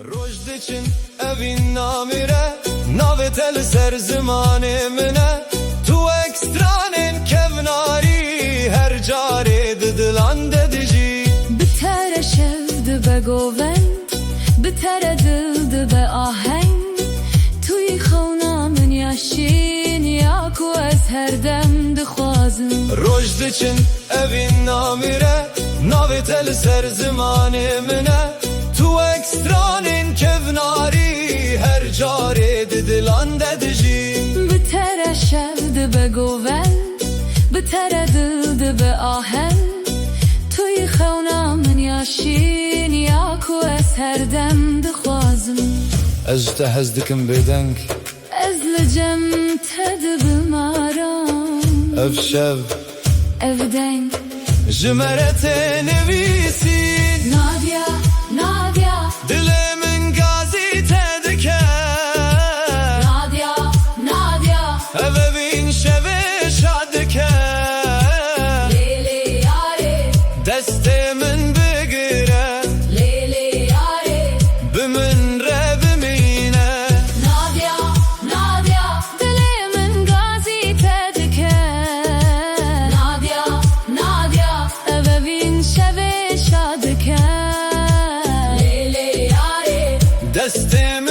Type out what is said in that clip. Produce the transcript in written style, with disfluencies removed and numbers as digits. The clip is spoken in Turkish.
Rojdiçin evin namire Navet el ser zimane mine Tu ekstranen kevnari Her cari didilan dedici Bitere şevdi be govend Bitere dildi be aheng Tuyi xewna min yaşin Ya ku ez her dem dixwazim Rojdiçin evin namire Navet el ser zimane mine Tu ekstranen kevnari Her cari didilan dedici Bitere şevdi be govend Bitere dildi be aheng Tuyi xewna min yaşin Ya ku ez her dem dixwazim Ez te hez dikim bêdeng Ez li cem te dibimaram Ev şev Ev deng ji me re tê nivîsî Nadia, Nadia Dilê min gazî te dike Nadia, Nadia Ev evîn şevê şa dike Leyli yare Destê min bigire Leyli yare Bi min re bimîne Nadia, Nadia Dilê min gazî te dike Nadia, Nadia Ev evîn şevê şa dike Leyli yare Destê